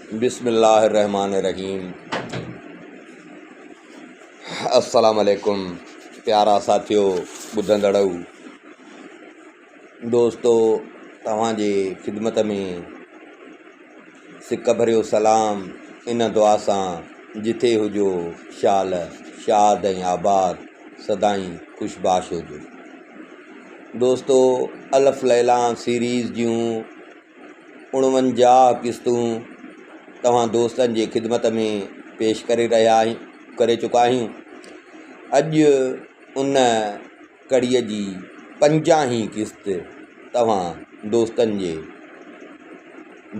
बिस्मिल्लाहिर्रहमानिर्रहीम। अस्सलाम वालेकुम प्यारा साथियों, ॿुधंदड़ो दोस्तों, तव्हांजे ख़िदमत में सिक भरियो सलाम। इन दुआ सां जिथे हुजो शाल शाद ऐं आबाद, सदाईं खुशबाश हुजो। दोस्तों, अलफ लैला सीरीज़ जूं 49 क़िस्तूं तव्हां दोस्तनि जे ख़िदमत में पेश करे चुका आहियूं। अॼु उन कड़ीअ जी 50वीं क़िस्त तव्हां दोस्तनि जे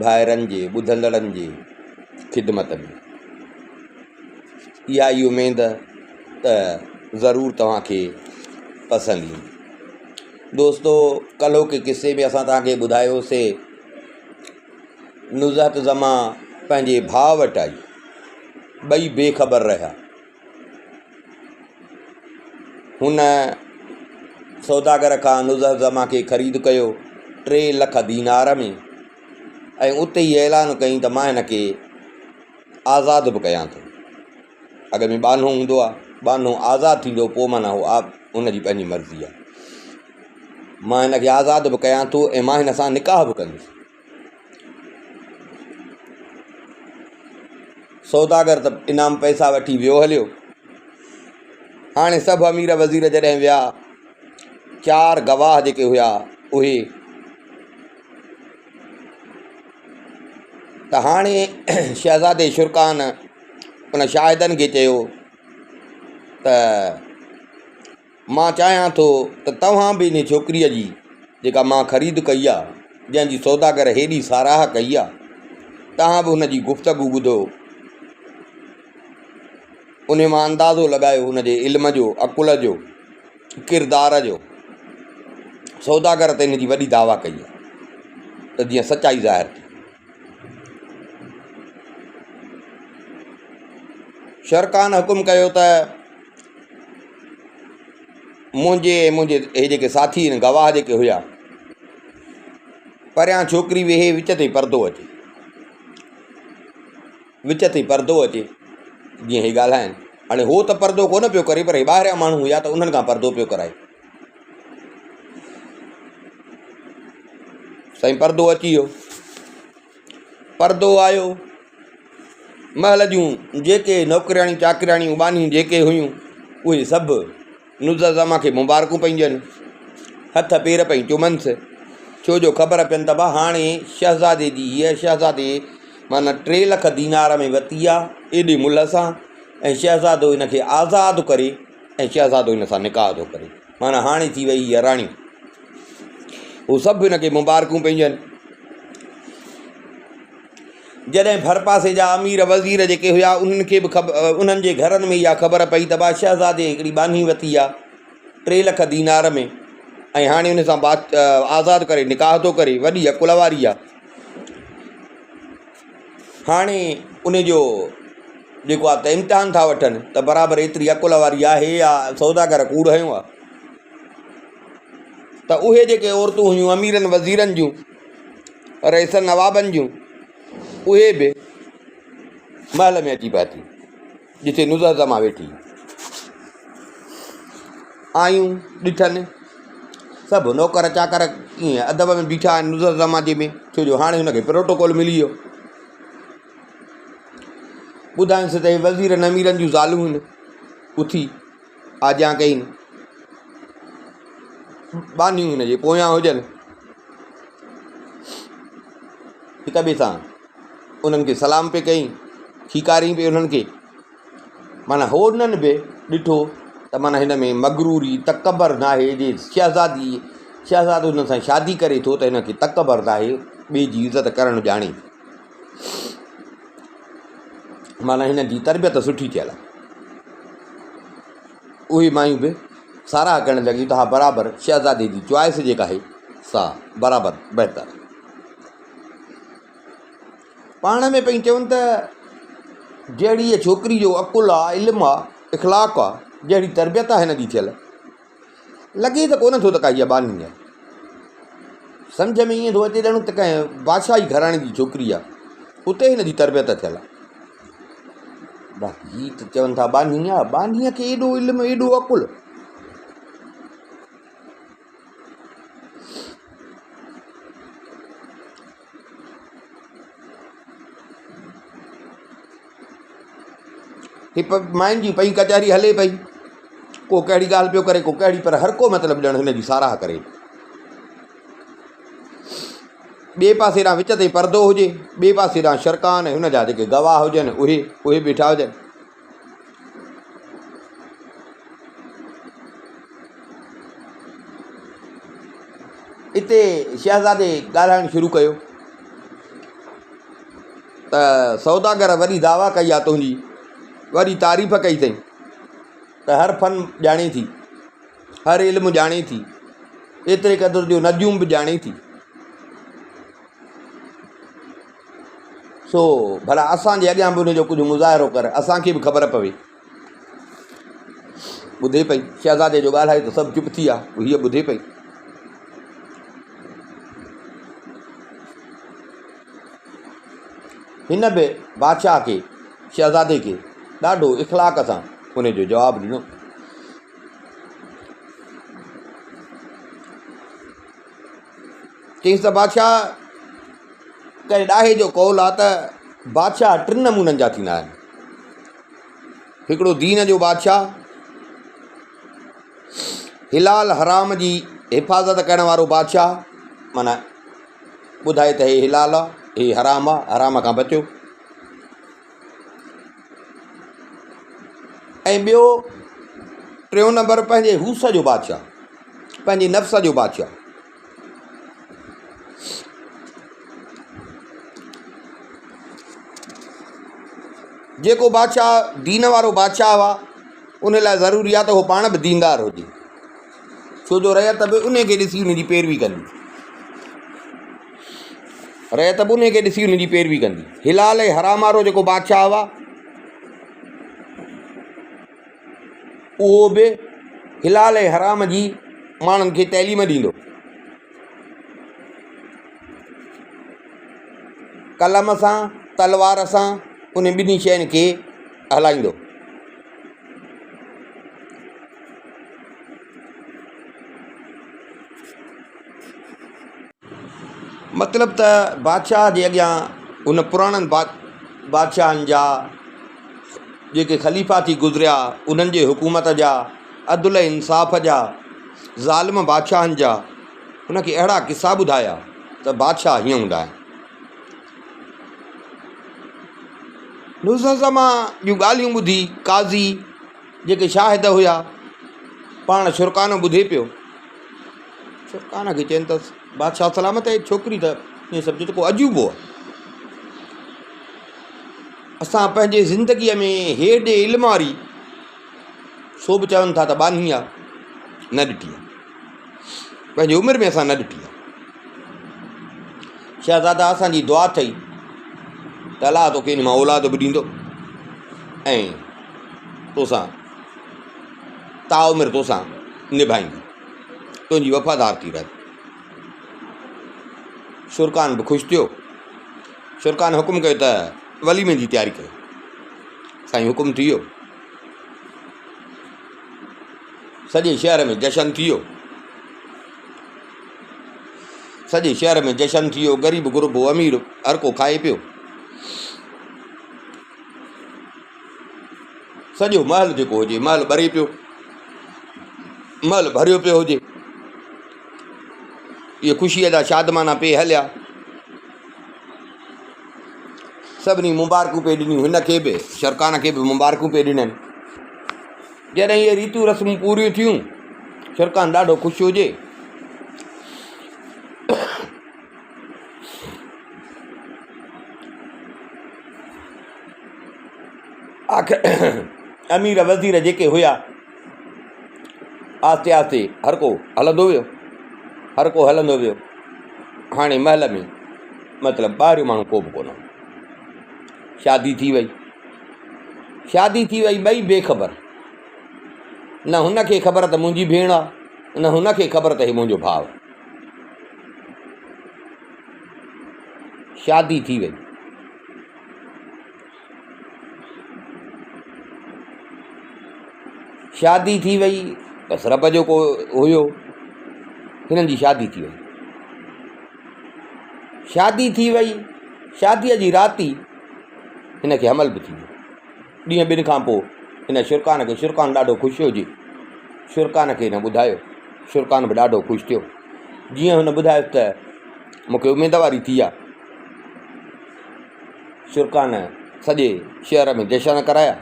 भाइरनि जे ॿुधंदड़नि जे ख़िदमत में। इहा ई उमेद त ज़रूरु तव्हांखे पसंदि ईंदी। दोस्तों, कल्ह के किस्से में असां तव्हांखे ॿुधायोसीं नुज़हत ज़मा पंहिंजे भाउ वटि आई, ॿई बेख़बर रहिया। हुन सौदागर खां नुज़हत ज़मा खे ख़रीद कयो 3 लख दीनार में, ऐं उते ई ऐलान कई त मां हिन खे आज़ादु बि कयां थो। अॻ में बानो हूंदो आहे, बानो आज़ादु थींदो, पोइ माना हुनजी पंहिंजी मर्ज़ी आहे। मां हिन खे आज़ादु बि कयां थो ऐं मां हिन सां निकाह बि कंदुसि। सौदागर त इनाम पैसा वठी वियो हलियो। हाणे सभु अमीर वज़ीर जॾहिं विया, 4 गवाह जेके हुआ उहे त हाणे शहज़ादे शुरकान उन शाहिदनि खे चयो त मां चाहियां थो त तव्हां बि इन छोकिरीअ जी जेका मां ख़रीद कई आहे, जंहिंजी सौदागर हेॾी साराह कई आहे, तव्हां बि हुन जी गुफ़्तगू ॿुधो, उन मां अंदाज़ो लॻायो हुन जे इल्म जो, अकुल जो, किरदार जो। सौदागर त इन जी वॾी दावा कई आहे त जीअं सचाई ज़ाहिर थी। शरकान हुकुम कयो त मुंहिंजे हे जेके साथी आहिनि, गवाह जेके हुआ, परियां छोकिरी वेहे, विच ते परदो अचे, जीअं हे ॻाल्हाइनि। हाणे हो त परदो कोन पियो करे, पर हे ॿाहिरियां माण्हू हुआ त उन्हनि खां परदो पियो कराए। साईं परदो अची वियो। परदो आयो, महल जूं जेके नौकिरियाणियूं चाकरियाणियूं बानियूं जेके हुयूं, उहे सभु नुज़हत ज़मा खे मुबारकूं पई ॾियनि, हथ पेर पई चुमनिसि। छो जो ख़बर पियनि त भा हाणे शहज़ादे जी हीअ शहज़ादे माना 3 लख दीनार में वरिती आहे एॾे मुल्ह सां, ऐं शहज़ादो हिन खे आज़ादु करे ऐं शहज़ादो हिन सां निकाह थो करे, माना हाणे थी वई हीअ राणी। हू सभु हिन खे मुबारकूं पई ॾियनि। जॾहिं भर पासे जा अमीर वज़ीर जेके हुआ, उन्हनि खे बि उन्हनि जे घरनि में इहा ख़बर पई त भा शहज़ादे हिकिड़ी बानी वरिती आहे 3 लख दीनार में, ऐं हाणे उन सां आज़ादु करे निकाह थो करे, वॾी अकुल वारी आहे। हाणे उन जो जेको आहे त इम्तिहान था वठनि त बराबरि एतिरी अकुल वारी आहे या सौदागर कूड़ हयूं आहे। त उहे जेके औरतूं हुयूं अमीरनि वज़ीरनि जूं, रईसनि नवाबनि जूं, उहे बि महल में अची पहुती, जिथे नुज़हत ज़मा वेठी आयूं। ॾिठनि सभु नौकर चाकर कीअं अदब में बीठा आहिनि नुज़हत ज़मा जे में, छो जो हाणे हुनखे प्रोटोकॉल मिली वियो। ॿुधाइसि त हे वज़ीरनि अमीरनि जूं ज़ालूं आहिनि, उथी आज्ञा कई, बानियूं हिन जे पोयां हुजनि, हिक ॿिए सां उन्हनि खे सलाम पे कई, खीकारी पे उन्हनि खे। माना हो उन्हनि बि ॾिठो त माना हिन में मगरूरी तकबर नाहे, जे शहज़ादो हुन सां शादी करे थो त हिन खे तकबर नाहे, ॿिए जी इज़त करणु ॼाणे। माना हिन जी तरबियत सुठी थियल आहे। उहे मायूं बि साराह करणु लॻियूं त हा बराबरि शहज़ादे जी चॉइस जेका आहे सा बराबरि बहितर। पाण में पई चवनि त जहिड़ी इहा छोकिरी जो अकुल आहे, इल्मु आहे, इख़लाक़ आहे, जहिड़ी तरबियत आहे हिन जी थियल, लॻे त कोन थो त का इहा बानी आहे। सम्झ में ईअं थो अचे ॼणो त कंहिं बादशाही घराणे जी छोकिरी आहे, उते हिन जी तरबियत थियल आहे। बाक़ी हीअ त चवनि था बानी आहे, बानीअ खे एॾो इल्मु एॾो अकुलु। ही माइनि जी पई कचहरी हले पई, को कहिड़ी ॻाल्हि पियो करे, को कहिड़ी, पर हर को मतिलबु ॼण हिन जी साराह करे। ॿिए पासे ॾांहुं विच ते परदो हुजे, ॿिए पासे ॾांहुं शरकान ऐं हुन जा जेके गवाह हुजनि उहे बीठा हुजनि। हिते शहज़ादे ॻाल्हाइणु शुरू कयो त सौदागर वॾी दावा कई आहे तुंहिंजी, वॾी तारीफ़ कई अथई त हर फन ॼाणे थी, हर इल्मु ॼाणे थी, एतिरे क़दुरु जो नजूम बि ॼाणे थी। सो भला असांजे अॻियां बि हुनजो कुझु मुज़ाहिरो कर, असांखे बि ख़बर पवे। ॿुधे पई शहज़ादे जो ॻाल्हाए त सभु चुप थी विया, हीअ ॿुधे पई। हिन बि बादशाह खे, शहज़ादे खे ॾाढो इख़लाक़ सां हुनजो जवाबु ॾिनो। चईंसि त बादशाह, कंहिं ॾाहे जो कौल आहे त बादशाह 3 नमूननि जा थींदा आहिनि। हिकिड़ो दीन जो बादशाह, हिलाल हराम जी हिफ़ाज़त करण वारो बादशाह, माना ॿुधाए त हे हिलाल आहे, हे हराम आहे, हराम खां बचो। ऐं ॿियो 3 नंबर पंहिंजे हूस जो बादशाह, पंहिंजे नफ़्स जो बादशाह। जेको बादशाह दीन वारो बादशाह हुआ, उन लाइ ज़रूरी आहे त उहो पाण बि दीनदार हुजे, छो जो रयत बि उन खे ॾिसी उन जी पैरवी कंदी, रयत बि उन खे ॾिसी उन जी पैरवी कंदी। हिलाल ऐं हराम वारो जेको बादशाह हुआ, उहो बि हिलाल ऐं हराम जी माण्हुनि खे तइलीम ॾींदो, कलम सां तलवार सां उन ॿिन्ही शयुनि खे हलाईंदो। मतिलबु त बादशाह जे अॻियां उन पुराणनि बादशाहनि जा जेके ख़लीफ़ा थी गुज़रिया, उन्हनि जे हुकूमत जा, अदल इंसाफ़ जा, ज़ालिम बादशाहनि जा, उनखे अहिड़ा किसा ॿुधाया त बादशाह हीअं हूंदा आहिनि। नुज़मा जूं ॻाल्हियूं ॿुधी काज़ी जेके शाहिद हुया, पाण शुरकान ॿुधे पियो। शुरकान खे चवनि त बादशाह सलामत आहे, छोकिरी त ईअं सम्झो त को अजूबो आहे। असां पंहिंजे ज़िंदगीअ में हेॾे इल्म वारी, सो बि चवनि था त बानी आहे, न ॾिठी आहे, पंहिंजी उमिरि में असां न ॾिठी आहे। शहज़ादा असांजी दुआ अथई त अलाह तोखे इन मां औलाद बि ॾींदो ऐं तोसां ताउमिरि तोसां निभाईंदी, तुंहिंजी वफ़ादार थी रहे। शुरकान बि ख़ुशि थियो। शुरकान हुकुम कयो त वलीमे जी तयारी कयो। साईं हुकुम थी वियो, सॼे शहर में जशन थी वियो, सॼे शहर में जशन थी वियो। ग़रीब गुरबो अमीर हर को खाए पियो। सॼो महल जेको हुजे, महल ॿरे पियो, महल भरियो पियो हुजे। इहे ख़ुशीअ जा शादमाना पे हलिया। सभिनी मुबारकूं पे ॾिनियूं, हिन खे बि शरकान खे बि मुबारकूं पे ॾिननि। जॾहिं इहे रीतियूं रस्मूं पूरियूं थियूं, शरकान ॾाढो ख़ुशि हुजे। आख़िर अमीर वज़ीर जेके हुया, आस्ते आस्ते हर को हलंदो वियो, हर को हलंदो वियो। हाणे महल में मतिलबु ॿाहिरियों माण्हू को बि कोन हो। शादी थी वई, शादी थी वई, ॿई बेख़बर। न हुन खे ख़बर त मुंहिंजी भेण आहे, न हुन खे ख़बर त हे मुंहिंजो भाउ आहे। शादी थी वई, शादी थी वई, बसि रब जो को हुयो, हिननि जी शादी थी वई। शादी थी वई, शादीअ जी राति हिनखे हमल बि थी वियो। ॾींहं ॿिनि खां पोइ हिन शुरकान खे, शुरकान ॾाढो ख़ुशि हुजे, शुरकान खे हिन ॿुधायो। शुरकान बि ॾाढो ख़ुशि थियो। जीअं हुन ॿुधायो त मूंखे उमेदवारी थी आहे, शुरकान सॼे शहर में जशन कराया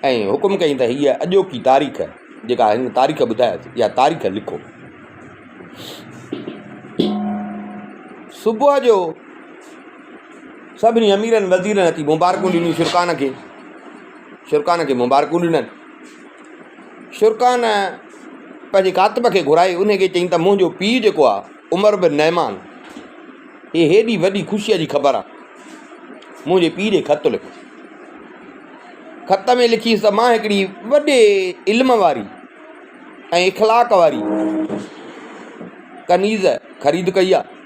ऐं हुकुम कई त हीअ अॼोकी तारीख़ जेका हिन तारीख़ ॿुधायसि, इहा तारीख़ लिखो। सुबुह जो सभिनी अमीरनि वज़ीरनि अची मुबारकूं ॾिनियूं शुरकान खे। शुरकान खे मुबारकूं ॾिननि। शुरकान पंहिंजे कातिब खे घुराए, उनखे चयईं त मुंहिंजो पीउ जेको आहे उमर बिन नैमान, हे हेॾी वॾी ख़ुशीअ जी ख़बर आहे, मुंहिंजे पीउ ॾे ख़तु लिखो। ख़त में लिखीसि त मां हिकिड़ी वॾे इल्म वारी ऐं इख़लाक़ वारी कनीज़ ख़रीद कई आहे।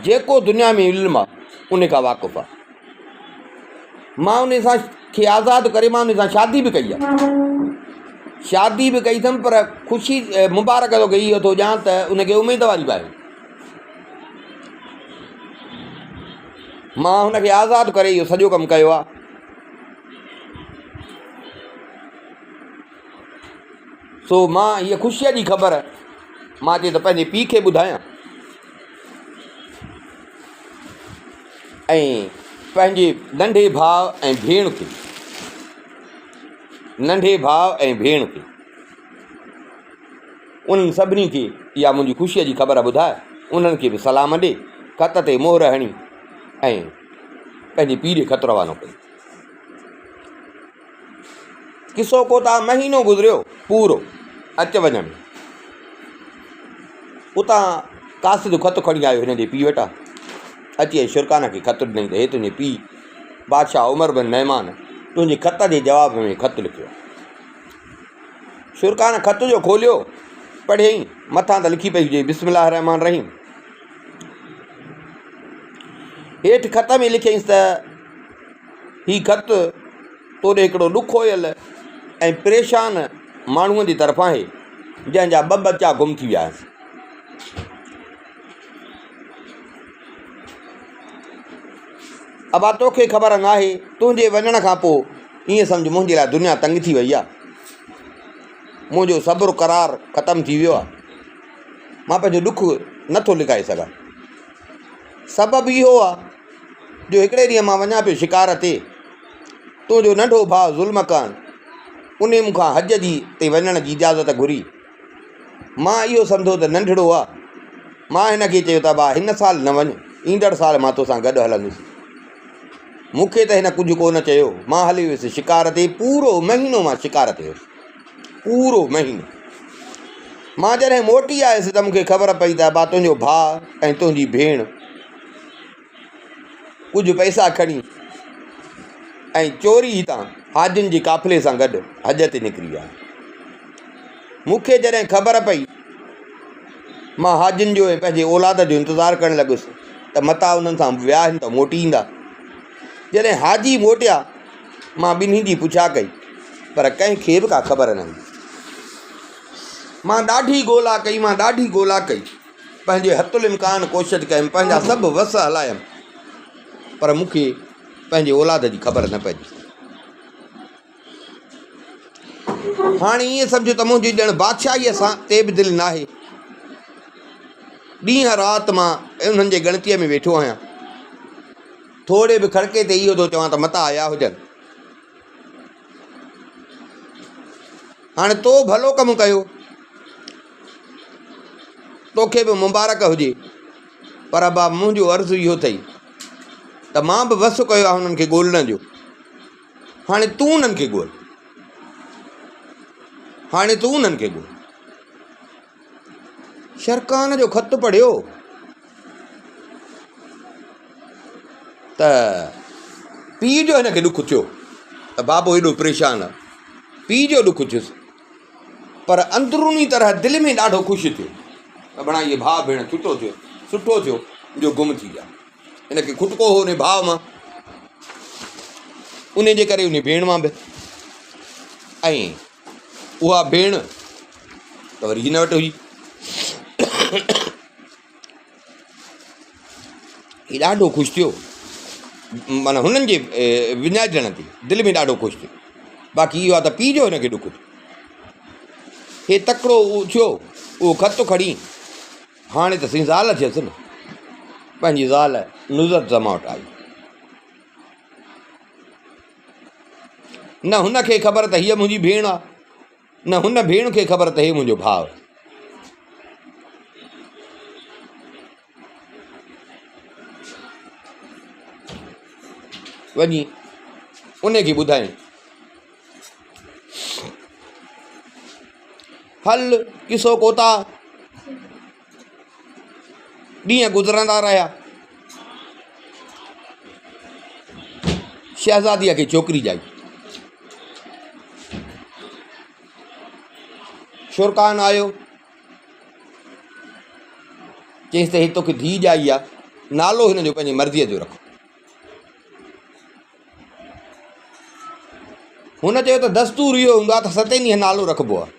जेको दुनिया में इल्म आहे उन खां वाक़ुफ़ु आहे। मां उन सां खे आज़ादु करे मां उन सां शादी बि कई आहे। शादी बि कई अथमि, पर ख़ुशी मुबारक थो कई इहो थो ॼाण त उनखे उमेदवारी बि आहे। मां हुनखे आज़ादु करे इहो सॼो कमु कयो आहे। सो मां हीअ ख़ुशीअ जी ख़बर मां चए त पंहिंजे पीउ खे ॿुधायां ऐं पंहिंजे नंढे भाउ ऐं भेण खे, नंढे भाउ ऐं भेण खे, उन्हनि सभिनी खे इहा मुंहिंजी ख़ुशीअ जी ख़बर ॿुधाए। उन्हनि खे बि सलाम ॾे, ख़त ते मोहर हणी ऐं पंहिंजे पीउ ॾे ख़तु रवानो कयो। किसो को त महीनो गुज़रियो पूरो अच वञ में। उतां कासिद ख़तु खणी आयो हिन जे पीउ वटां, अची शुरकान खे ख़तु ॾिनई त हे तुंहिंजे पीउ बादशाह उमर बिन नैमान तुंहिंजे ख़त जे जवाब में ख़तु लिखियो। शुरकान ख़त जो खोलियो, पढ़ियईं, मथां त लिखी पई हुजे बिस्मिल्लाह रहमान रहीम। हेठि ख़त में लिखियईंसि त हीउ ख़तु तोॾे हिकिड़ो ॾुखु हुयल ऐं परेशान माण्हूअ जी तरफ़ां आहे जंहिंजा 2 बच्चा गुम थी विया आहिनि। अबा तोखे ख़बर न आहे, तुंहिंजे वञण खां पोइ ईअं सम्झ मुंहिंजे लाइ दुनिया तंग थी वई आहे। मुंहिंजो सब्र करार ख़तमु थी वियो आहे। मां पंहिंजो ॾुखु नथो लिकाए सघां। सबबु इहो आहे जो हिकिड़े ॾींहुं मां वञा पियो शिकार ते, तुंहिंजो नंढो भाउ ज़ुल्मकान उन मूंखां हज जी ते वञण जी इजाज़त घुरी। मां इहो सम्झो त नंढड़ो आहे। मां हिन खे चयो त भाउ हिन साल न वञ, ईंदड़ साल मां तोसां गॾु हलंदुसि। मूंखे त हिन कुझु कोन चयो। मां हली वियुसि शिकार ते। पूरो महीनो मां शिकार ते हुयुसि, पूरो महीनो। मां जॾहिं मोटी आयुसि त मूंखे ख़बर पई त भाउ तुंहिंजो भाउ ऐं तुंहिंजी भेण कुझु पैसा खणी ऐं चोरी हितां हाजियुनि जे काफ़िले सां गॾु हज ते निकिरी विया। मूंखे जॾहिं ख़बर पई, मां हाजियुनि जो ऐं पंहिंजे औलाद जो इंतज़ारु करणु लॻुसि त मता उन्हनि सां विया आहिनि त मोटी ईंदा। जॾहिं हाजी मोटिया, मां ॿिन्ही जी पुछा कई, पर कंहिंखे बि का ख़बर न हुई। मां ॾाढी ॻोल्हा कई, मां ॾाढी ॻोल्हा कई, पंहिंजे हथुल इम्कान कोशिशि कयमि, पंहिंजा सभु वस हलायमि, पर मूंखे पंहिंजे औलाद जी ख़बर न पइजी। हाणे ईअं सम्झो त मुंहिंजी ॼण बादशाहीअ सां ते बि दिलि न आहे। ॾींहं राति मां उन्हनि जे ॻणतीअ में वेठो आहियां। थोरे बि खड़के ते इहो थो चवां त मता आया हुजनि। हाणे तो भलो कमु कयो, तोखे बि मुबारक हुजे, पर अबा मुंहिंजो अर्ज़ु इहो अथई त मां बि वस कयो आहे हुननि खे ॻोल्हण जो। हाणे तूं उन्हनि खे ॻोल्ह, हाणे तूं उन्हनि खे ॻोल्ह। शुरकान जो ख़तु पढ़ियो त पीउ जो हिनखे ॾुखु थियो त बाबो हेॾो परेशान आहे। पीउ जो ॾुखु थियुसि, पर अंदरूनी तरह दिलि में ॾाढो ख़ुशि थियो त बणा इहे भाउ भेण छुटो थियो, सुठो थियो जो गुम थी विया। हिनखे खुटको हो उन भाउ मां, उन जे करे उन भेण मां बि। ऐं उहा भेण त वरी हिन वटि हुई। हीउ ॾाढो ख़ुशि थियो, माना हुननि जे विञाइजण ते दिलि में ॾाढो ख़ुशि थियो। बाक़ी इहो आहे त पीउ जो हिनखे ॾुख थियो। हे तकिड़ो थियो, उहो ख़तु खणी हाणे त साईं ज़ाल थियसि न, पंहिंजी ज़ाल नुज़रत ज़मा वटि आई। न हुनखे ख़बर त हीअ मुंहिंजी भेण आहे, न हुन भेण खे ख़बर त हे मुंहिंजो भाउ। वञी उनखे ॿुधाई, हल किसो कोता। ॾींहं गुज़रंदा रहिया, शहज़ादीअ खे छोकिरी ॼाई। शुरकान आयो, चयईंसि त हे तोखे धीउ ॼाई आहे, नालो हिन जो पंहिंजी मर्ज़ीअ जो रख। हुन चयो त दस्तूर इहो हूंदो आहे त 7 ॾींहं नालो रखिबो आहे।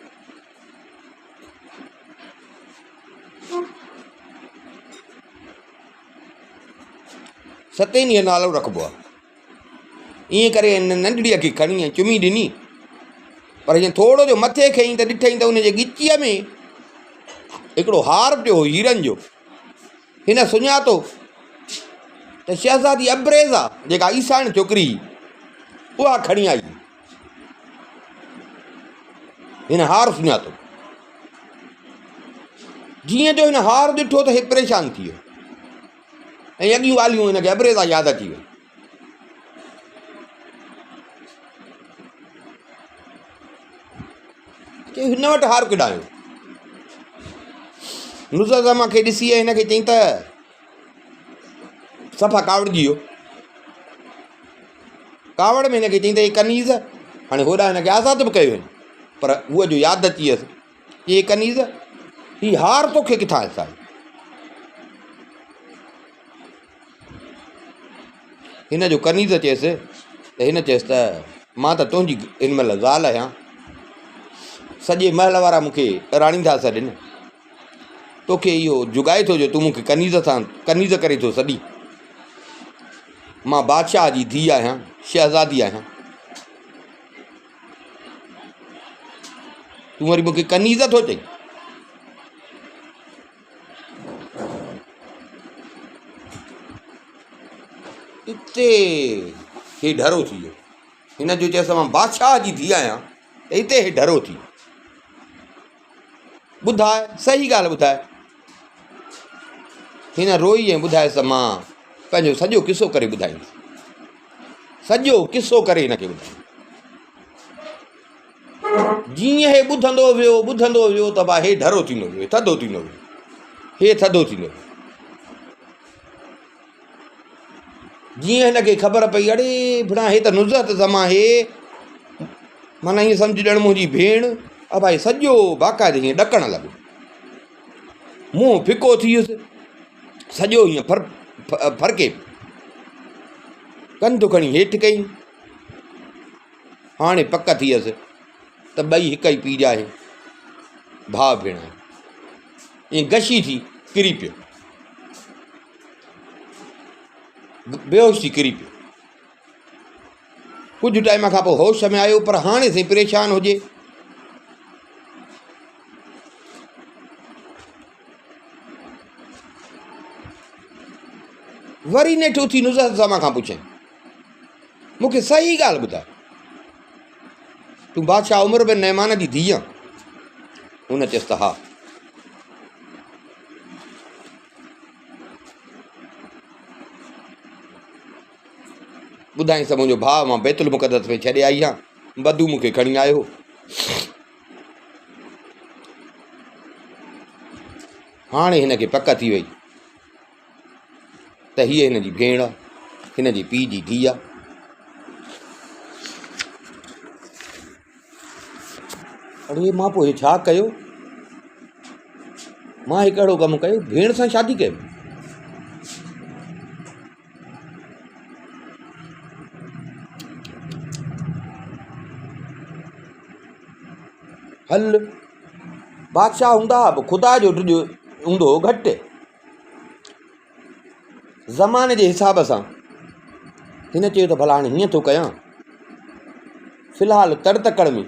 सतें ॾींहं नालो रखिबो आहे। ईअं करे नंढड़ीअ खे खणी चुमी ॾिनी, पर हीअं थोरो जो मथे खईं त ॾिठईं त हुनजे ॻिचीअ में हिकिड़ो हार पियो हो हीरनि जो। हिन सुञातो त शहज़ादी अब्रेज़ा जेका ईसाण छोकिरी उहा खणी आई। हिन हार सुञातो, जीअं जो हिन हार ॾिठो त हे परेशान थी वियो ऐं अॻियूं ॻाल्हियूं हिनखे अब्रेज़ा यादि अची वई। चई हिन वटि हार किॾायो। नुज़रत ज़मा खे ॾिसी हिनखे चई त सफ़ा कावड़जी वियो। कावड़ में हिनखे चई त हे कनीज़, हाणे होॾां हिनखे आज़ादु बि कयो, पर उहा जो यादि अची वियसि, हे कनीज़ हीउ हार तोखे किथां असां। हिन जो कनीज़ चयसि त हिन चयसि त मां त तुंहिंजी हिन महिल ज़ाल आहियां, सॼे महल वारा मूंखे राणींदा सॾनि, तोखे इहो जुगाए थो जो तूं मूंखे कनीज़ करे थो सॾी। मां बादशाह जी धीउ आहियां, शहज़ादी आहियां, तूं वरी मूंखे कनीज़ थो चई। हिते हे डरो थी वियो। हिन जो चयसि मां बादशाह जी धीउ आहियां, त हिते हे डरो थी वियो। ॿुधाए, सही ॻाल्हि ॿुधाए। हिन रोई ऐं ॿुधाएसि मां पंहिंजो सॼो किसो करे ॿुधाईंदुसि, सॼो किसो करे हिनखे ॿुधाईंदुसि। जीअं हे ॿुधंदो वियो त भाउ हे डरो थींदो वियो, थधो थींदो वियो, हे थधो थींदो वियो। जीअं हिनखे ख़बर पई, अड़े भिड़ा हे त नुज़रत ज़मा हे, माना ईअं सम्झ ॼण मुंहिंजी भेण। अब भाई सॼो बाक़ाइदे हीअं ॾकणु लॻो, मुंहुं फिको थी वियुसि, सॼो हीअं फरके, कंधु खणी हेठि कई। हाणे पक थी वियसि त ॿई हिक ई पीउ जा आहिनि, भाउ भेण आहिनि। ईअं गशी थी किरी पियो, बेहोश थी किरी पियो। कुझु टाइम खां पोइ होश में आयो, पर हाणे साईं परेशान हुजे। वरी नेठि उथी नुज़रत ज़मा खां पुछे, मूंखे सही ॻाल्हि ॿुधाए, तूं बादशाह उमर बिन नहमान जी धीउ आहीं? हुन चयसि त हा। ॿुधाईंसि मुंहिंजो भाउ मां बैतुल मुक़दस में छॾे आई आहियां, बदू मूंखे खणी आयो। हाणे हिनखे पक थी वई त हीअ हिन जी भेण आहे, हिन जे पीउ जी धीउ आहे। अड़े मां पोइ छा कयो, मां हिकु अहिड़ो कमु कयो, भेण सां शादी कयो। हल बादशाह हूंदा बि ख़ुदा जो ॾुजो हूंदो हो घटि। ज़माने जे हिसाब सां हिन चयो त भला हाणे हीअं थो कयां, फ़िलहालु तर तकड़ में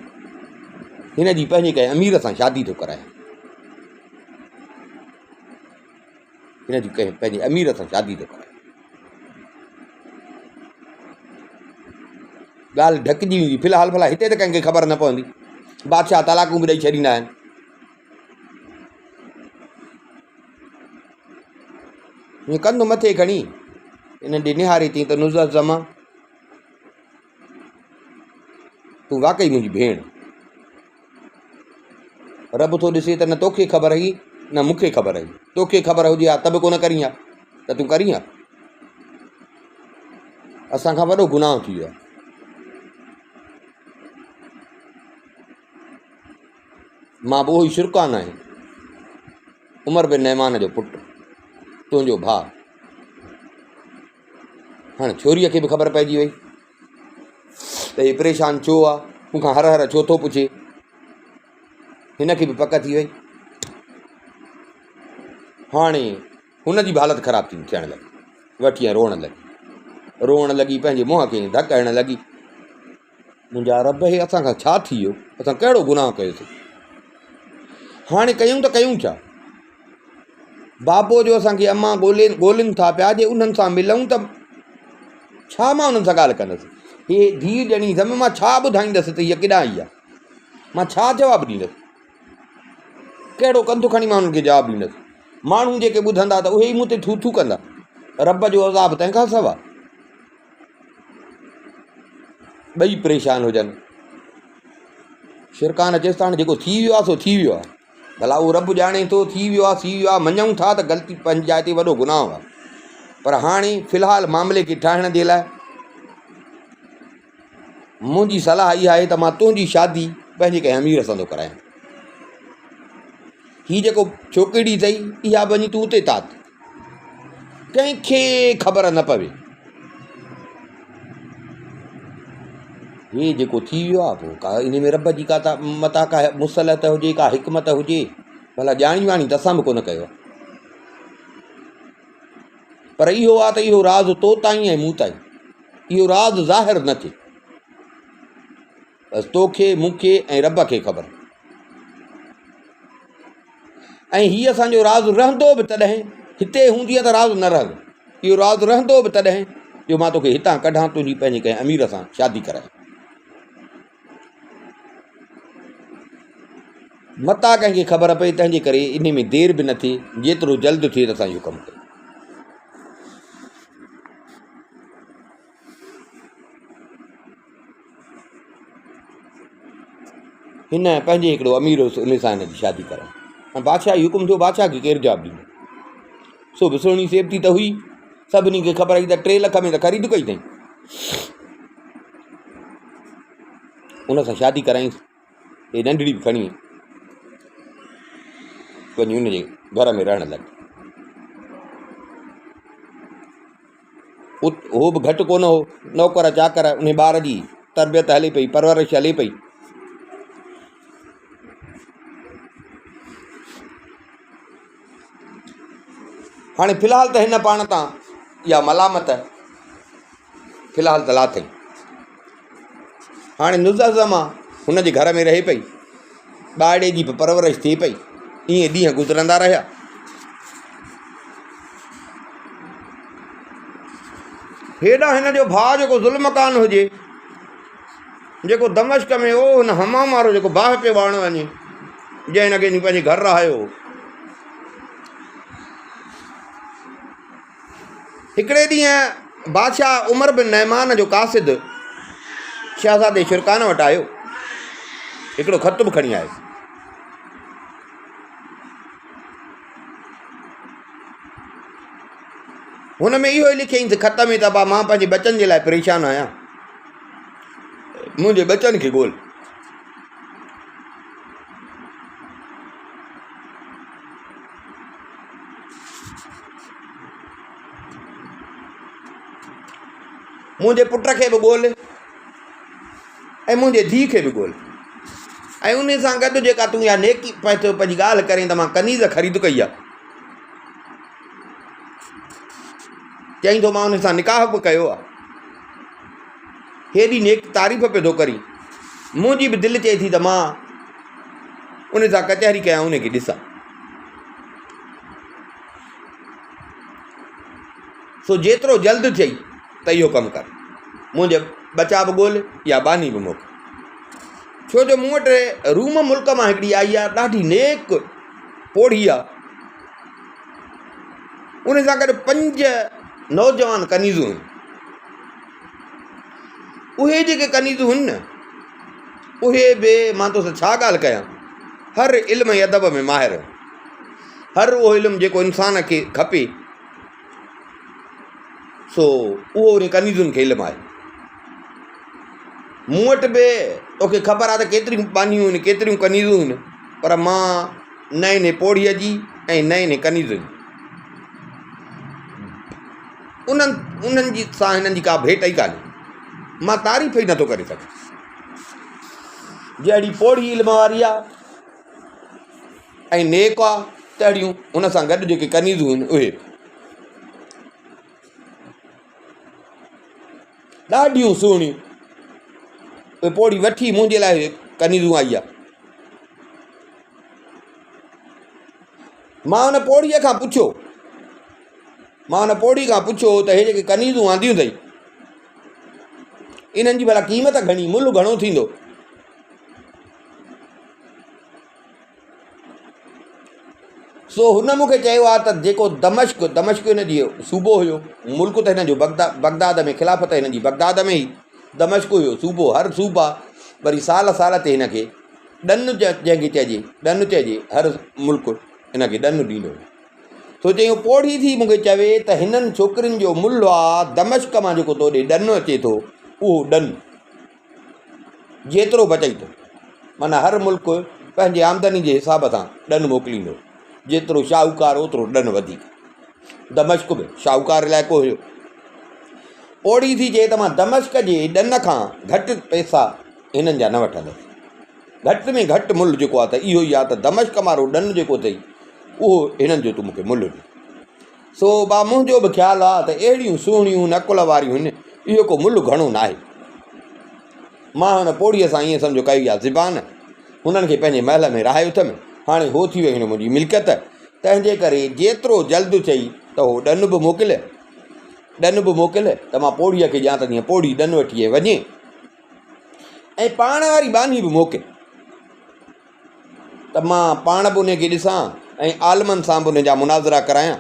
हिन जी पंहिंजे कंहिं अमीर सां शादी थो कराए, हिन जी कंहिं पंहिंजे अमीर सां शादी थो कराए। ॻाल्हि ढकिजी वेंदी। फ़िलहालु भला हिते त कंहिंखे ख़बर न पवंदी, बादशाह तलाकूं बि ॾेई छॾींदा आहिनि। हीअं कंधु मथे खणी हिन ॾे निहारे थी त नुज़रत ज़मा तूं वाक़ई मुंहिंजी भेण, रब थो ॾिसे त न तोखे ख़बर हुई न मूंखे ख़बर हुई। तोखे ख़बर हुजे हा त बि कोन करीं हा, त तूं करीं हा। असांखां वॾो गुनाह थी वियो आहे। मां बि उहो ई शुरकान आहियां, उमर बिन नहमान जो पुटु, तुंहिंजो भाउ। हाणे छोरीअ खे बि ख़बर पइजी वई त हे परेशान छो आहे, मूंखां हर हर छो थो पुछे। हिन खे बि पक थी वई। हाणे हुन जी बि हालति ख़राबु थी थियणु लॻी, वठी ऐं रोअण लॻी, पंहिंजे मुंहं खे धक हणणु लॻी। मुंहिंजा रब, हे असांखां छा थी वियो, असां कहिड़ो गुनाह कयोसीं। हाणे कयूं त कयूं छा? बाबो जो असांखे अम्मा ॻोल्हिनि था पिया, जे उन्हनि सां मिलूं त छा मां उन्हनि सां ॻाल्हि कंदुसि। हे धीउ ॼणी ज़म, मां छा ॿुधाईंदसि त हीअ केॾां आई आहे, मां छा जवाबु ॾींदुसि, कहिड़ो कंधु खणी मां उन्हनि खे जवाबु ॾींदुसि। माण्हू जेके ॿुधंदा त उहे ई मूं ते थू थू कंदा। रब जो अज़ाब तंहिंखां सवाइ। ॿई परेशान हुजनि। शिरकान चएसि त हाणे जेको थी वियो आहे सो थी वियो आहे, भला उहो रब ॼाणे थो, थी वियो आहे, मञूं था त ग़लती पंहिंजी जाइ ते वॾो गुनाह आहे। पर हाणे फ़िलहालु मामले खे ठाहिण जे लाइ मुंहिंजी सलाह इहा आहे त मां तुंहिंजी शादी पंहिंजे कंहिं अमीर सां थो करायां। हीअ जेको छोकिरी अथई इहा वञी तूं उते तात, कंहिंखे ख़बर न पवे। हे जेको थी वियो आहे, पोइ का इन में रब जी का मता का मुसलत हुजे, का हिकमत हुजे, भला ॼाणी वाणी त असां बि कोन कयो। पर इहो आहे त इहो राज़ तो ताईं ऐं मूं ताईं, इहो राज़ ज़ाहिर न थिए। बसि तोखे, मूंखे ऐं रब खे ख़बर। ऐं हीअ असांजो राज़ रहंदो बि तॾहिं, हिते हूंदी त राज़ न रहंदो। इहो राज़ रहंदो बि तॾहिं जो मां तोखे हितां कढां, तुंहिंजी पंहिंजे कंहिं अमीर सां शादी कराए। मता कंहिंखे ख़बर पए, तंहिंजे करे इन में देरि बि न थिए, जेतिरो जल्द थिए त असां इहो कमु कयूं। हिन पंहिंजे हिकिड़ो अमीर उन सां हिन जी शादी कराई। ऐं बादशाह जी हुकुम थियो, बादशाह खे केरु जवाबु ॾींदो। सो बि सुहिणी सेफ्टी त हुई, सभिनी खे ख़बर हुई त 3 लख में त ख़रीद कई अथई। उन सां शादी कराईंसि, हे नंढड़ी बि खणी वञी उनजे घर में रहणु लॻी। हो बि घटि कोन हो, नौकर चाकर, उन ॿार जी तरबियत हले पई, परवरिश हले पई। हाणे फ़िलहालु त हिन पाण तां इहा मलामत फ़िलहालु त लाथई। हाणे नुज़रत ज़मा हुन जे घर में रहे पई, ॿारड़े जी बि परवरिश थिए पई। ईअं ॾींहं गुज़रंदा रहिया। हेॾां हिन जो भाउ जेको ज़ुल्मकान हुजे, जेको दमिश्क में हो, हुन हमाम वारो जेको बाहि पियो बाहिणु वञे, जंहिं हिन खे पंहिंजे घर रहायो। हिकिड़े ॾींहुं बादशाह उमर बिन नहमान जो कासिद शहज़ादे शिरकान वटि आयो, हिकिड़ो ख़त बि खणी आयो। हुन में इहो ई लिखियईंसि ख़त में त मां पंहिंजे बचनि जे लाइ परेशान आहियां, मुंहिंजे बचनि खे ॻोल्हि। मुंहिंजे पुट खे बि ॻोल्हि ऐं मुंहिंजे धीउ खे बि ॻोल्हि, ऐं उन सां गॾु जेका तूं इहा नेकी पंहिंजी ॻाल्हि करें त मां कनीज़ ख़रीद कई आहे, चईं थो मां उन सां निकाह बि कयो आहे, हेॾी नेक तारीफ़ पियो थो करी, मुंहिंजी बि दिलि चए थी त मां उन सां कचहरी कयां, उनखे ॾिसां। सो जेतिरो जल्द थियई त इहो कमु कर, मुंहिंजे बचा बि ॻोल्हि या बानी बि मोकिल, छो जो मूं वटि रूम मुल्क मां हिकिड़ी आई आहे, ॾाढी नेक पोढ़ी आहे, उन सां गॾु 5 नौजवान कनीज़ूं आहिनि। उहे जेके कनीज़ूं आहिनि न, उहे बि मां तोसां छा ॻाल्हि कयां, हर इल्म ऐं अदब में माहिर, हर उहो इल्मु जेको इंसान खे खपे, सो उहो उन कनीज़ुनि खे इल्मु आहे। मूं वटि बि तोखे ख़बर आहे त केतिरियूं बानियूं आहिनि, केतिरियूं कनीज़ूं आहिनि, पर मां न इन पोढ़ीअ जी ऐं न इन कनीज़ुनि उन्हनि जी सां हिननि जी का भेट ई कान्हे, मां तारीफ़ ई नथो करे सघां। जहिड़ी पोढ़ी इल्म वारी आहे ऐं नेक आहे, तहिड़ियूं उन सां गॾु जेके कनीज़ूं आहिनि उहे ॾाढियूं सुहिणियूं। उहे पोढ़ी वठी मुंहिंजे लाइ कनीज़ूं आई आहे। मां हुन पोढ़ीअ खां पुछियो, त हे जेके कनीज़ूं आंदियूं अथई, इन्हनि जी भला क़ीमत घणी, मुल्ह घणो थींदो? सो हुन मूंखे चयो आहे त जेको दमश्क हिन जी सूबो हुयो, मुल्क त हिन जो बगदाद में, ख़िलाफ़त हिन जी बगदाद में ई दमश्क हुयो सूबो, हर सूबा वरी साल ते हिन खे ॾनु जंहिंखे चइजे, हर मुल्क हिन खे ॾनु ॾींदो। सो चयूं पोढ़ी थी मूंखे चवे त हिननि छोकिरियुनि जो मुल्ह आहे दमश्क मां जेको तो ॾे ॾनु अचे थो, उहो ॾनु जेतिरो बचई थो, माना हर मुल्क पंहिंजे आमदनी जे हिसाब सां ॾनु मोकिलींदो, जेतिरो शाहूकार ओतिरो ॾनु वधीक। दमश्क बि शाहूकार इलाइक़ो हुयो। पोढ़ी थी चए त मां दमश्क जे ॾन खां घटि पैसा हिननि जा न वठंदुसि, घटि में घटि मुल्ह जेको आहे त इहो ई आहे त दमश्क वारो ॾनु जेको अथई उहो हिननि जो तूं मूंखे मुल्ह ॾे। सो मुंहिंजो बि ख़्यालु आहे त अहिड़ियूं सुहिणियूं नकुल वारियूं आहिनि, इहो को मुल्ह घणो न आहे। मां हुन पोढ़ीअ सां ईअं सम्झो कई आहे ज़बान, हुननि खे पंहिंजे महल में रहाए उथमि, हाणे हो थी वई हिन मुंहिंजी मिल्कियत, तंहिंजे करे जेतिरो जल्द चई त हो ॾनु बि मोकिल त मां पोढ़ीअ खे ॾियां त जीअं पोढ़ी ॾनु वठी वञे, ऐं पाण वारी बानी बि मोकिल त मां पाण बि उनखे ॾिसां ऐं आलमनि सां बि उन जा मुनाज़रा करायां।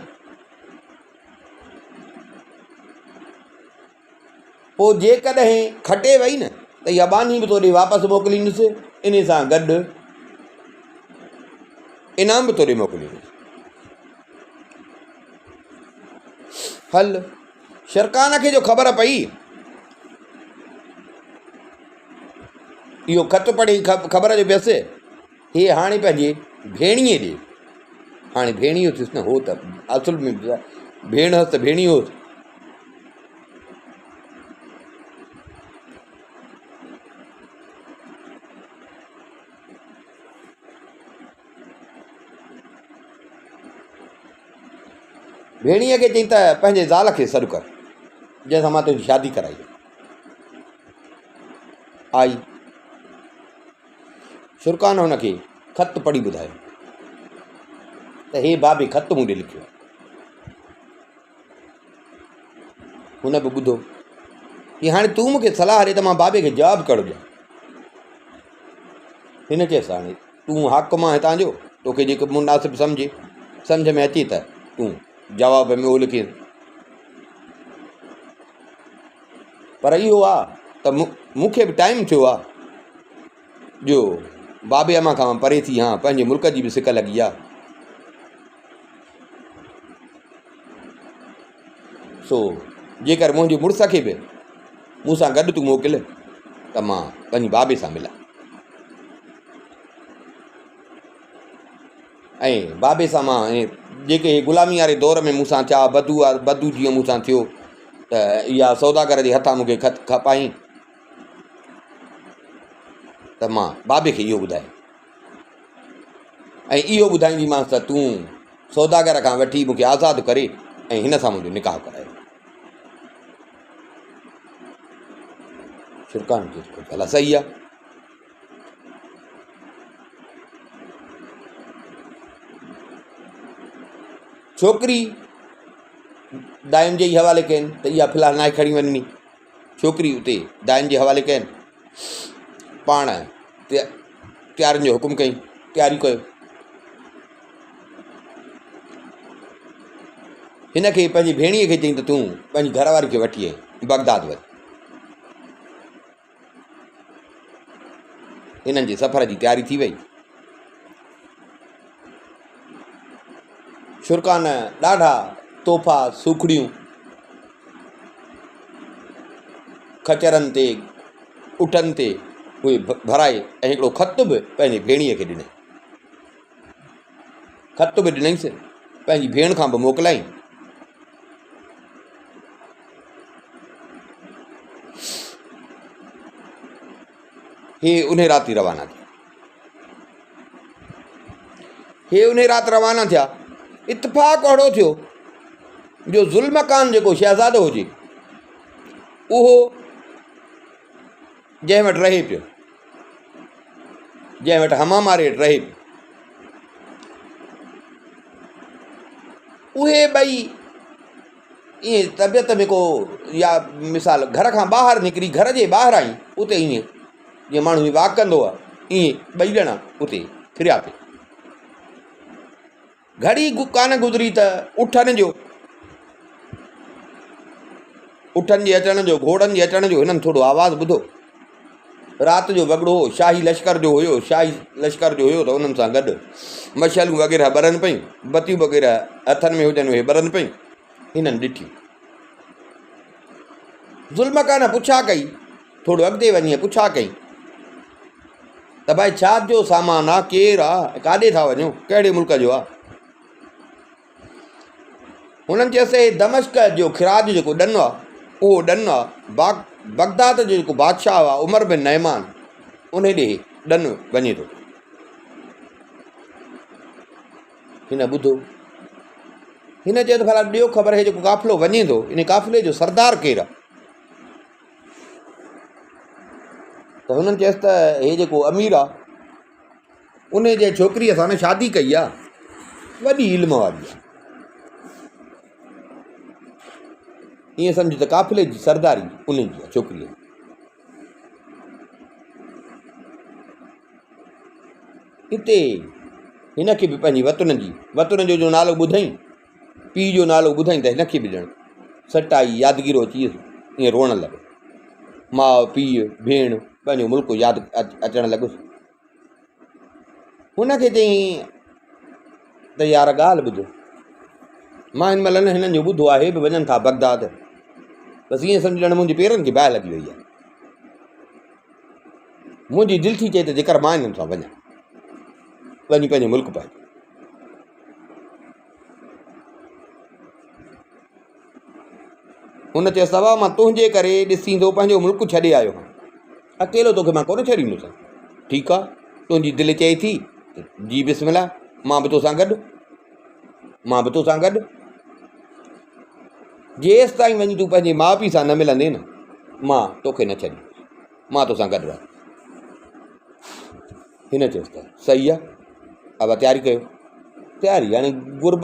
पोइ जेकॾहिं खटे वई न त इहा बानी बि तोॾे वापसि मोकिलींदुसि, इन सां गॾु इनाम बि तोॾे मोकिलींदुसि। हल शरकान खे जो ख़बर पई, इहो ख़त पढ़ी ख़बर जो पियसि, हे हाणे पंहिंजे भेणीअ ॾे, हाणे भेणियो थियुसि न, हो त असुल में भेण हुअसि त भेणियो हुअसि, भेणीअ खे चई त पंहिंजे ज़ाल खे सॾु कर, जंहिंसां मां तुंहिंजी शादी कराई। आई शुरकान हुनखे ख़त पढ़ी ॿुधायो त हे भाभी ख़त मूं ॾे लिखियो। हुन बि ॿुधो कि हाणे तूं मूंखे सलाह ॾे त मां बाबे खे जवाबु कहिड़ो ॾियां। हिन चयसि हाणे तूं हाकुम आहे हितां जो, तोखे जेको मुनासिबु सम्झ में अचे त तूं जवाब में उहो लिखी। पर इहो आहे त मूंखे बि टाइम थियो आहे जो बाबे अम्मा खां परे थी, हाँ पंहिंजे मुल्क जी बि सिक लॻी आहे। सो जेकर मुंहिंजे मुड़ुस खे बि मूंसां गॾु तूं मोकिल त मां पंहिंजे बाबे सां मिलां, ऐं बाबे सां मां जेके ग़ुलामी वारे दौर में मूंसां थिया बदू जीअं मूंसां थियो त इहा सौदागर जे हथां मूंखे ख़त खपाई त मां बाबे खे इहो ॿुधाए ऐं इहो ॿुधाईंदीमांसि त तूं सौदागर खां वठी मूंखे आज़ादु करे ऐं हिन सां मुंहिंजो निकाह करायो। शुरकान चयो भला सही आहे। छोकिरी दाइन जे ई हवाले कयनि त इहा फ़िलहालु नाहे खणी वञणी। छोकिरी उते दाइन जे हवाले कयनि, पाण तयारियुनि जो हुकुम कई, तयारी कयो। हिन खे पंहिंजी भेणीअ खे चई त तूं पंहिंजी घरवारी खे वठी आई बगदाद वञ। हिननि जे सफ़र जी तयारी थी वई। शुरकान ॾाढा तोहफ़ा सूखड़ियूं खचरनि ते उठनि ते उहे भराए ऐं हिकिड़ो ख़त बि पंहिंजी भेणीअ खे ॾिनई। ख़त बि ॾिनईंसि, पंहिंजी भेण खां बि मोकिलाई। हे उन राति रवाना थिया। हे उन राति रवाना थिया। इतफ़ाक़ अहिड़ो थियो जो ज़ुल्मकान जेको शहज़ादो हुजे उहो जंहिं वटि रहे पियो, जंहिं वटि हमामारे वटि रहे पियो, उहे ॿई ईअं तबियत में को या मिसाल घर खां ॿाहिरि निकिरी घर जे ॿाहिरां ई उते ईअं जीअं माण्हू वाक कंदो आहे ईअं ॿई ॼणा उते फिरिया पिया। घड़ी कान गुज़री त उठनि जे अचण जो, घोड़नि जे अचण जो हिननि थोरो आवाज़ु ॿुधो। राति जो वॻड़ो शाही लश्कर जो हुयो, त उन्हनि सां गॾु मशालूं वग़ैरह ॿरनि पियूं, बतियूं वग़ैरह हथनि में हुजनि उहे ॿरनि पियूं। हिननि ॾिठियूं। ज़ुल्मकान पुछा कई, थोरो अॻिते वञी पुछा कई त भाई छा जो सामान आहे, केरु आहे, काॾे था वञो, कहिड़े मुल्क जो आहे? हुननि चयोसीं दमश्क जो ख़िराज जेको ॾनु आहे उहो ॾनु आहे बगदाद जो जेको बादशाह आहे उमर बिन नयमान उन ॾे ॾनु वञे थो। हिन ॿुधो। हिन चयो त भला ॾियो ख़बर, हे जेको काफ़िलो वञे थो इन काफ़िले जो सरदार केरु आहे? त हुननि चयसि त हे जेको अमीर आहे उन जे छोकिरीअ सां न शादी कई आहे, वॾी इल्म वारी आहे। ईअं सम्झ त काफ़िले जी सरदारी उन जी आहे छोकिरीअ। हिते हिन खे बि पंहिंजी वतन जो नालो ॿुधाई, पीउ जो नालो ॿुधाई त हिनखे बि ॼण सट आई, यादगिरो अची वियुसि, ईअं रोअण लॻो। माउ पीउ भेण पंहिंजो मुल्क यादि अचणु लॻुसि। हुनखे चई त यार ॻाल्हि ॿुधो, मां हिन महिल हिननि जो ॿुधो आहे, हे बि वञनि था बगदाद, बसि ईअं सम्झण मुंहिंजे पेरनि खे बाहि लॻी वई आहे। मुंहिंजी दिलि थी चए त जेकर मां हिननि सां वञा, वञी पंहिंजो मुल्क पाए। हुन चयो सवा मां तुंहिंजे करे ॾिसी थो पंहिंजो मुल्क छॾे आयो आहियां, अकेलो तोखे मां कोन छॾींदुसि। ठीकु आहे, तुंहिंजी दिलि चए थी जी बिस्मिल्लाह, मां बि तोसां गॾु। जेसि ताईं वञी तूं पंहिंजे माउ पीउ सां न मिलंदे न, मां तोखे न छॾींदुसि, मां तोसां गॾु रह। हिन चयोसि त सही आहे, अब तयारी कयो। तयारी हाणे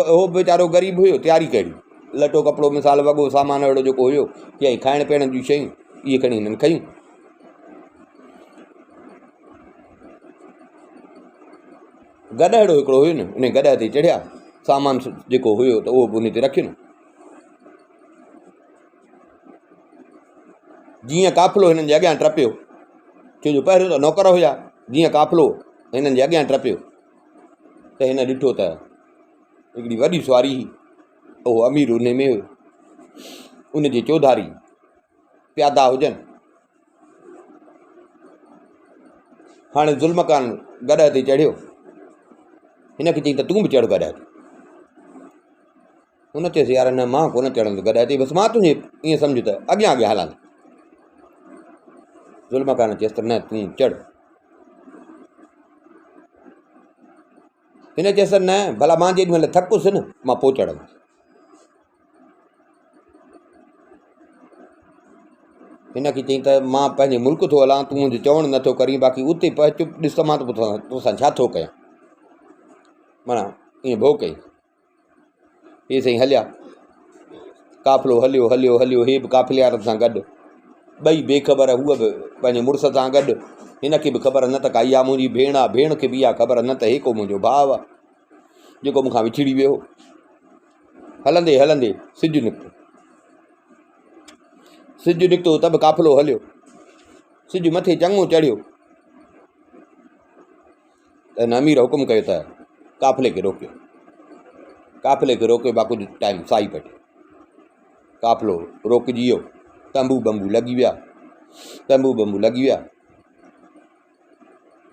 हो वीचारो ग़रीब हुयो, तयारी कहिड़ी, लटो कपिड़ो मिसाल वॻो सामान अहिड़ो जेको हुयो या खाइण पीअण जूं शयूं इहे खणी हिननि खयूं। गॾु अहिड़ो हिकिड़ो हुयो न, उन गॾ ते चढ़िया, सामान जेको हुयो त उहो बि उन ते रखियो। जीअं काफ़िलो हिननि जे अॻियां टपियो, छो जो पहिरियों त नौकर हुया, जीअं काफ़िलो हिननि जे अॻियां टपियो त हिन ॾिठो त हिकिड़ी वॾी सुवारी हुई, उहो अमीर उन में हुयो, उन जे चौधारी प्यादा हुजनि। हाणे ज़ुल्मकान गॾ ते चढ़ियो, हिनखे चई त तूं बि चढ़ गॾ ते। हुन चयोसि यार न, मां कोन चढ़ंदुसि गॾ ते, बसि मां तुंहिंजे ईअं सम्झ त अॻियां हलां। ज़ुल्मकान चयोसि त न, तूं चढ़। हिन चयसि न भला मां जेॾी महिल थकुसि न मां पोइ चढ़ंदुसि। हिन खे चई त मां पंहिंजे मुल्क थो हलां, तूं मुंहिंजो चवणु नथो करीं, बाक़ी उते पहुच चुप ॾिस त मां तोसां छा थो कयां। माना ईअं भो कई। हे साईं हलिया, काफ़िलो हलियो हलियो हलियो, हे बि काफ़िले वारनि सां गॾु, ॿई बेख़बर, हूअ बि पंहिंजे मुड़ुस सां गॾु। हिन खे बि ख़बर न त का इहा मुंहिंजी भेण आहे, भेण खे बि इहा ख़बर न त हे को मुंहिंजो भाउ आहे जेको मूंखां विछड़ी वियो। हलंदे हलंदे सिजु निकितो, सिजु निकितो त बि काफ़िलो हलियो, सिजु मथे चङो चढ़ियो त हिन अमीर हुकुम कयो त काफ़िले खे रोकियो। काफ़िले खे रोकियो, बा कुझु टाइम साई पटे, काफ़िलो रोकिजी वियो, तंबू बंबू लॻी विया, तंबू बंबू लॻी विया,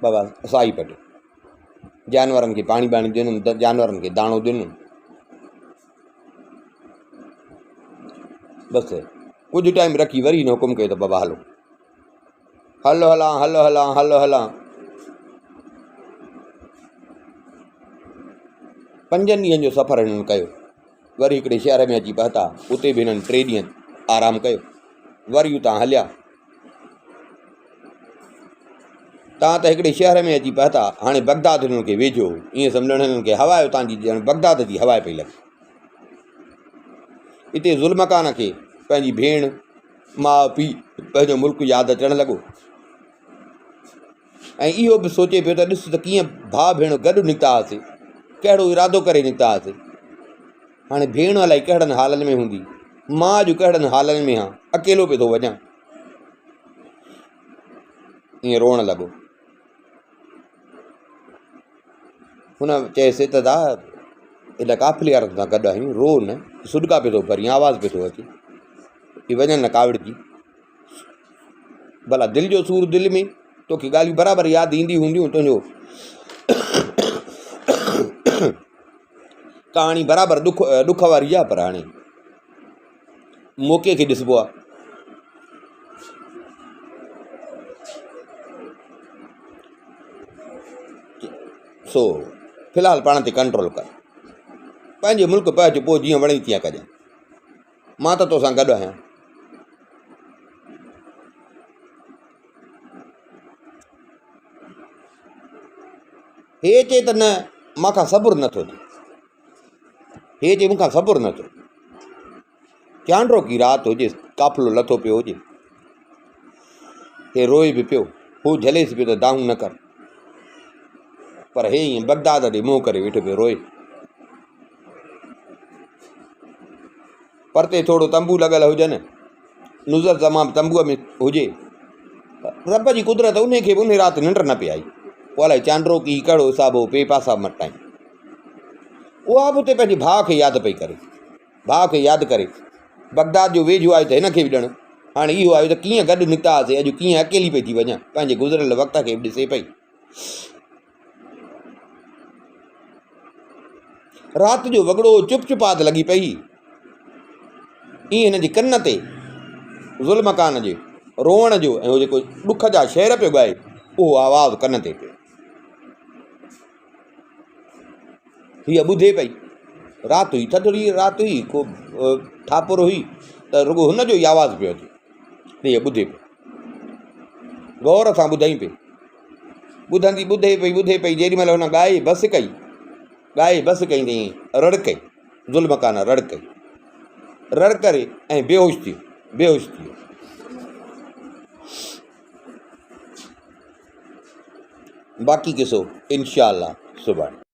बाबा साई पटे, जानवरनि खे पाणी बाणी ॾिनुमि, त जानवरनि खे दाणो ॾिनुमि, बसि कुझु टाइम रखी वरी हिन हुकुम कयो त बाबा हलो हलो हलां हलो हलां हलो हलां। 5 ॾींहंनि जो सफ़र हिननि कयो, वरी हिकिड़े शहर में अची पहुता, उते बि हिननि 3 ॾींहं आराम कयो, वरी उतां हलिया। तव्हां त हिकिड़े शहर में अची पहुता, हाणे बगदाद हिननि खे वेझो, ईअं सम्झण हिननि खे हवा उतां जी ॼण बगदाद जी हवा पई लॻे। हिते ज़ुल्मकान खे पंहिंजी भेण, माउ पीउ, पंहिंजो मुल्क यादि अचणु लॻो, ऐं इहो बि सोचे पियो त ॾिस त कीअं भाउ भेण गॾु निकिता हुआसीं, कहिड़ो इरादो करे निकिता हुआसीं। हाणे भेण अलाए कहिड़नि हालनि में हूंदी, मां अॼु कहिड़नि हालनि में हा, अकेलो पियो थो वञा, ईअं रोअणु लॻो। हुन चयसि त दा हेॾा काफ़िले वारनि सां गॾु आहियूं, रो न, सुॾका पियो थो भरी, आवाज़ु पियो थो अचे, ही वञनि न काविड़जी, भला दिलि जो सूरु दिलि में, तोखे ॻाल्हियूं बराबरि यादि ईंदी हूंदियूं, तुंहिंजो कहाणी बराबरि ॾुख वारी आहे, पर हाणे मौक़े खे ॾिसबो आहे। सो फ़िलहालु पाण ते कंट्रोल कर, पंहिंजे मुल्क पहुच, पोइ जीअं वणे तीअं कजांइ, मां त तोसां गॾु आहियां। हे चए त न मूंखां सबुरु नथो थिए, हे चए मूंखां सबुरु नथो, चांड्रो की राति हुजे, काफ़िलो लथो पियो हुजे, हे रोए बि पियो, हू झलेसि पियो त दाहूं न कर, पर हे ईअं बगदाद ॾे मुंहुं करे वेठो पियो रोए। परते थोरो तंबू लॻल हुजनि, नुज़र तमामु तंबूअ में हुजे, रब जी कुदरत उन खे बि उन राति निंड न पई आई, पोइ अलाए चांड्रो की कहिड़ो हिसाब हो, पे पासा मटाई, उहा बि उते पंहिंजे भाउ खे यादि पई करे, भाउ खे यादि करे, बगदाद जो वेझो आहे त हिन खे बि ॾियणु, हाणे इहो आयो त कीअं गॾु निकिता हुआसीं, अॼु कीअं अकेली पई थी वञा, पंहिंजे गुज़िरियल वक़्त खे बि ॾिसे पई। राति जो वॻड़ो चुपचाप लॻी पई, ईअं हिन जे कन ते ज़ुल्मकान जे रोअण जो ऐं जेको ॾुख जा शेर पियो ॻाए, उहो आवाज़ु कन ते पियो, हीअ ॿुधे पई। राति हुई, थधड़ी राति हुई, को ठापुर हुई, त रुॻो हुनजो ई आवाज़ु पियो अचे, हीअ ॿुधे पई, गौर सां ॿुधई पई, ॿुधे पई, जेॾी महिल हुन ॻाए बसि कई त रड़ कई, ज़ुल्मकान रड़ कई, रड़ करे ऐं बेहोश थियो। बाक़ी किसो इंशाअल्लाह सुभाणे।